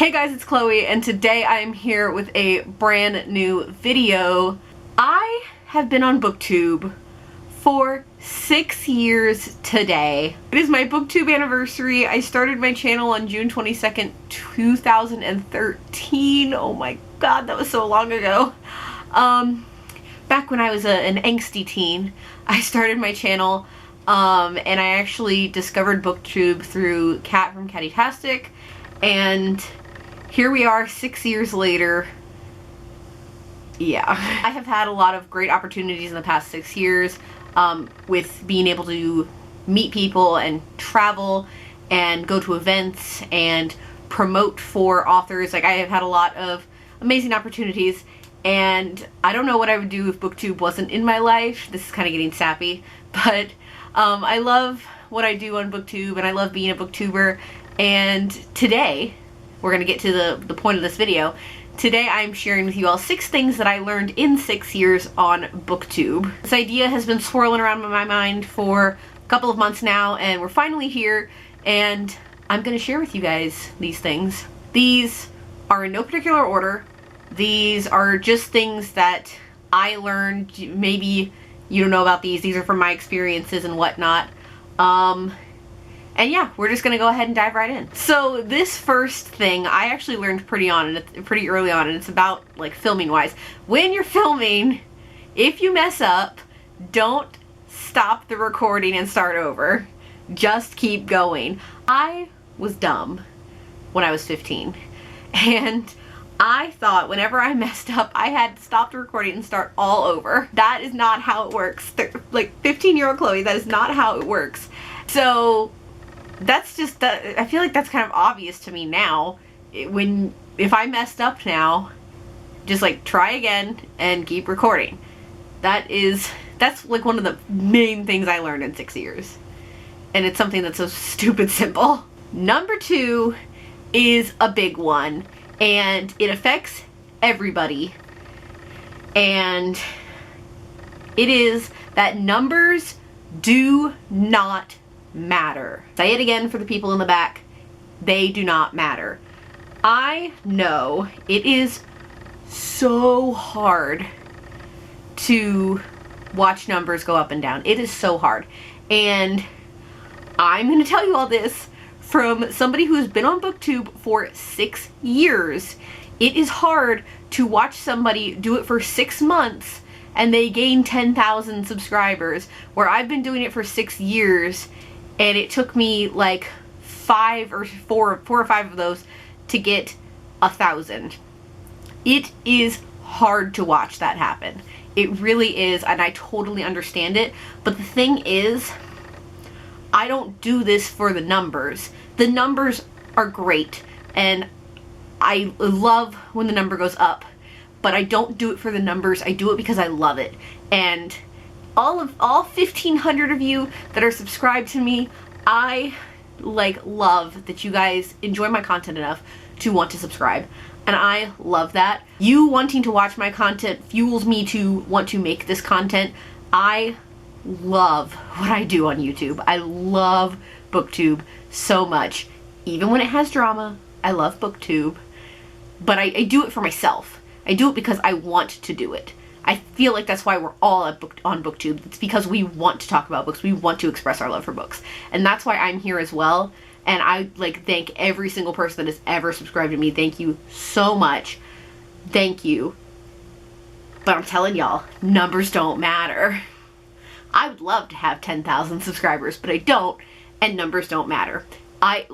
Hey guys, it's Chloe, and today I am here with a brand new video. I have been on BookTube for 6 years today. It is my BookTube anniversary. I started my channel on June 22nd, 2013. Oh my god, that was so long ago. Back when I was an angsty teen, I started my channel, and I actually discovered BookTube through Kat from Cattytastic, and here we are 6 years later. Yeah. I have had a lot of great opportunities in the past 6 years with being able to meet people and travel and go to events and promote for authors. Like, I have had a lot of amazing opportunities, and I don't know what I would do if BookTube wasn't in my life. This is kind of getting sappy, but I love what I do on BookTube, and I love being a BookTuber. And today, we're going to get to the point of this video. Today I'm sharing with you all 6 things that I learned in 6 years on BookTube. This idea has been swirling around in my mind for a couple of months now, and we're finally here, and I'm going to share with you guys these things. These are in no particular order. These are just things that I learned. Maybe you don't know about these. These are from my experiences and whatnot. And yeah, we're just gonna go ahead and dive right in. So this first thing I actually learned pretty early on, and it's about like filming wise. When you're filming, if you mess up, don't stop the recording and start over. Just keep going. I was dumb when I was 15, and I thought whenever I messed up, I had to stop the recording and start all over. That is not how it works. Like 15-year-old Chloe, that is not how it works. So that's just, I feel like that's kind of obvious to me now. If I messed up now, just like try again and keep recording. That's like one of the main things I learned in 6 years. And it's something that's so stupid simple. Number 2 is a big one, and it affects everybody. And it is that numbers do not matter. Say it again for the people in the back. They do not matter. I know it is so hard to watch numbers go up and down. It is so hard. And I'm going to tell you all this from somebody who's been on BookTube for 6 years. It is hard to watch somebody do it for 6 months and they gain 10,000 subscribers, where I've been doing it for 6 years and it took me like 4 or 5 of those to get 1,000. It is hard to watch that happen. It really is, and I totally understand it. But the thing is, I don't do this for the numbers. The numbers are great, and I love when the number goes up, but I don't do it for the numbers. I do it because I love it. And all 1,500 of you that are subscribed to me, I love that you guys enjoy my content enough to want to subscribe, and I love that. You wanting to watch my content fuels me to want to make this content. I love what I do on YouTube. I love BookTube so much. Even when it has drama, I love BookTube, but I do it for myself. I do it because I want to do it. I feel like that's why we're all on BookTube. It's because we want to talk about books. We want to express our love for books. And that's why I'm here as well. And I thank every single person that has ever subscribed to me. Thank you so much. Thank you. But I'm telling y'all, numbers don't matter. I would love to have 10,000 subscribers, but I don't, and numbers don't matter. I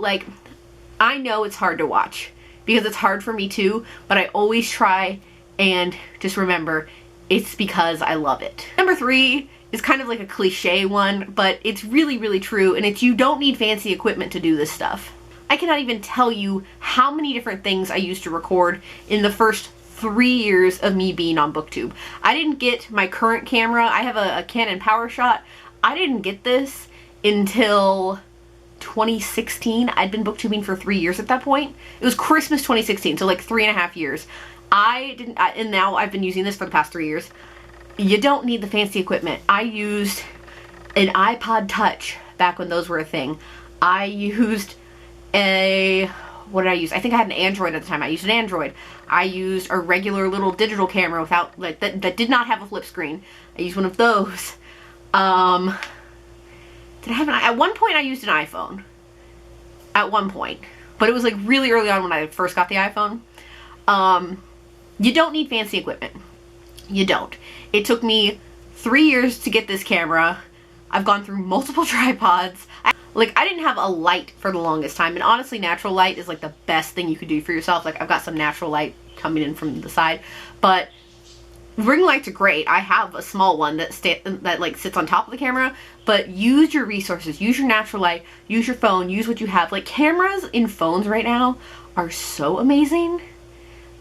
know it's hard to watch, because it's hard for me too, but I always try, and just remember, it's because I love it. Number 3 is kind of like a cliche one, but it's really, really true, and it's you don't need fancy equipment to do this stuff. I cannot even tell you how many different things I used to record in the first 3 years of me being on BookTube. I didn't get my current camera. I have a Canon PowerShot. I didn't get this until 2016. I'd been booktubing for 3 years at that point. It was Christmas 2016, so like 3.5 years. And now I've been using this for the past 3 years. You don't need the fancy equipment. I used an iPod Touch back when those were a thing. I used a what did I use? I think I had an Android at the time. I used an Android. I used a regular little digital camera without, like, that did not have a flip screen. I used one of those. Did I have at one point I used an iPhone. At one point. But it was like really early on when I first got the iPhone. You don't need fancy equipment. You don't. It took me 3 years to get this camera. I've gone through multiple tripods. I didn't have a light for the longest time, and honestly natural light is like the best thing you could do for yourself. Like, I've got some natural light coming in from the side, but ring lights are great. I have a small one that like sits on top of the camera, but use your resources, use your natural light, use your phone, use what you have. Like, cameras in phones right now are so amazing.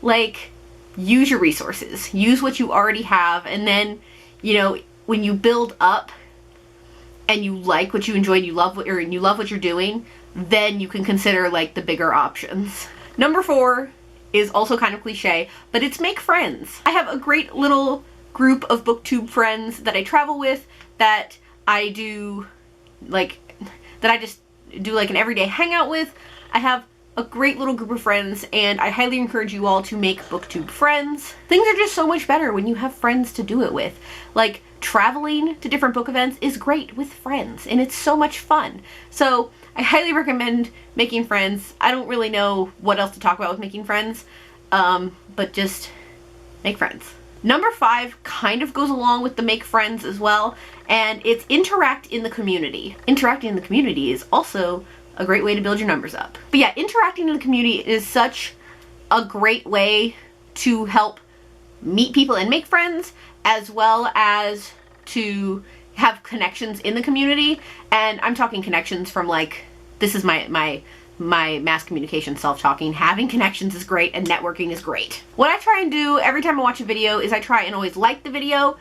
Like, use your resources, use what you already have, and then, you know, when you build up and you like what you enjoy, and you love what you're doing, then you can consider like the bigger options. Number 4 is also kind of cliche, but it's make friends. I have a great little group of BookTube friends that I travel with, that I do like, that I just do like an everyday hangout with. I have a great little group of friends, and I highly encourage you all to make BookTube friends. Things are just so much better when you have friends to do it with. Like, traveling to different book events is great with friends, and it's so much fun. So I highly recommend making friends. I don't really know what else to talk about with making friends, but just make friends. Number 5 kind of goes along with the make friends as well, and it's interact in the community. Interacting in the community is also a great way to build your numbers up. But yeah, interacting in the community is such a great way to help meet people and make friends, as well as to have connections in the community. And I'm talking connections from, like, this is my mass communication self-talking. Having connections is great, and networking is great. What I try and do every time I watch a video is I try and always like the video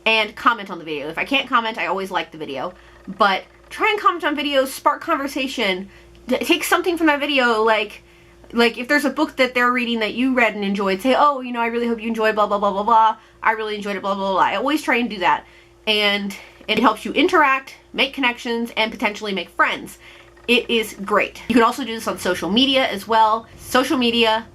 and comment on the video. If I can't comment, I always like the video. But try and comment on videos, spark conversation, take something from that video, like if there's a book that they're reading that you read and enjoyed, say, oh, you know, I really hope you enjoyed blah, blah, blah, blah, blah. I really enjoyed it, blah, blah, blah. I always try and do that. And it helps you interact, make connections, and potentially make friends. It is great. You can also do this on social media as well. Social media,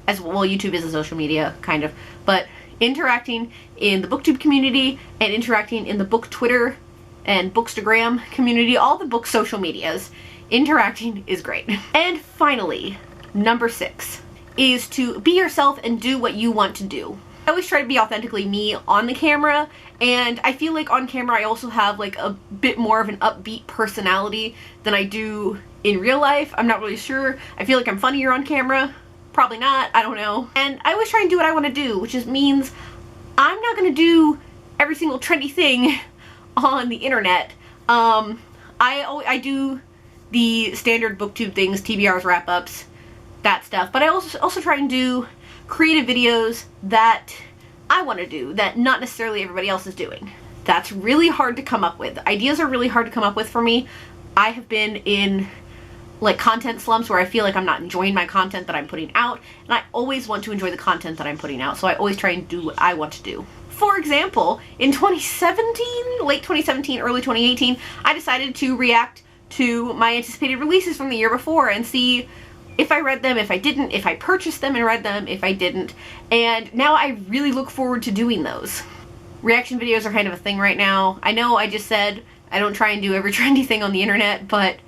as well, YouTube is a social media, kind of. But interacting in the BookTube community and interacting in the book Twitter and Bookstagram community, all the book social medias, interacting is great. And finally, number 6 is to be yourself and do what you want to do. I always try to be authentically me on the camera, and I feel like on camera I also have like a bit more of an upbeat personality than I do in real life. I'm not really sure. I feel like I'm funnier on camera. Probably not. I don't know. And I always try and do what I want to do, which just means I'm not going to do every single trendy thing on the internet. I do the standard BookTube things, TBRs, wrap-ups, that stuff, but I also try and do creative videos that I want to do, that not necessarily everybody else is doing. That's really hard to come up with. Ideas are really hard to come up with for me. I have been in like content slumps where I feel like I'm not enjoying my content that I'm putting out, and I always want to enjoy the content that I'm putting out, so I always try and do what I want to do. For example, in 2017, late 2017, early 2018, I decided to react to my anticipated releases from the year before and see if I read them, if I didn't, if I purchased them and read them, if I didn't. And now I really look forward to doing those. Reaction videos are kind of a thing right now. I know I just said I don't try and do every trendy thing on the internet, but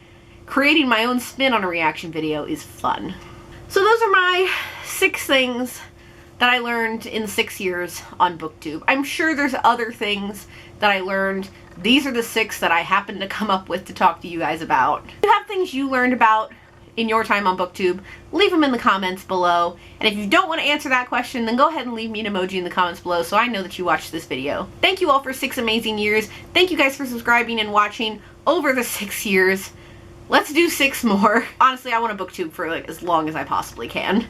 creating my own spin on a reaction video is fun. So those are my 6 things that I learned in 6 years on BookTube. I'm sure there's other things that I learned. These are the 6 that I happened to come up with to talk to you guys about. If you have things you learned about in your time on BookTube, leave them in the comments below. And if you don't want to answer that question, then go ahead and leave me an emoji in the comments below so I know that you watched this video. Thank you all for 6 amazing years. Thank you guys for subscribing and watching over the 6 years. Let's do 6 more. Honestly, I want to BookTube for like as long as I possibly can.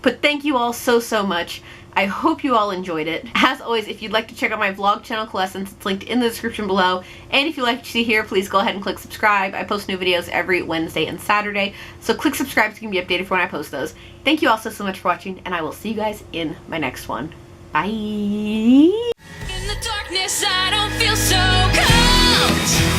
But thank you all so much. I hope you all enjoyed it. As always, if you'd like to check out my vlog channel, Coalescence, it's linked in the description below. And if you like what you see here, please go ahead and click subscribe. I post new videos every Wednesday and Saturday, so click subscribe so you can be updated for when I post those. Thank you all so much for watching, and I will see you guys in my next one. Bye! In the darkness, I don't feel so cold.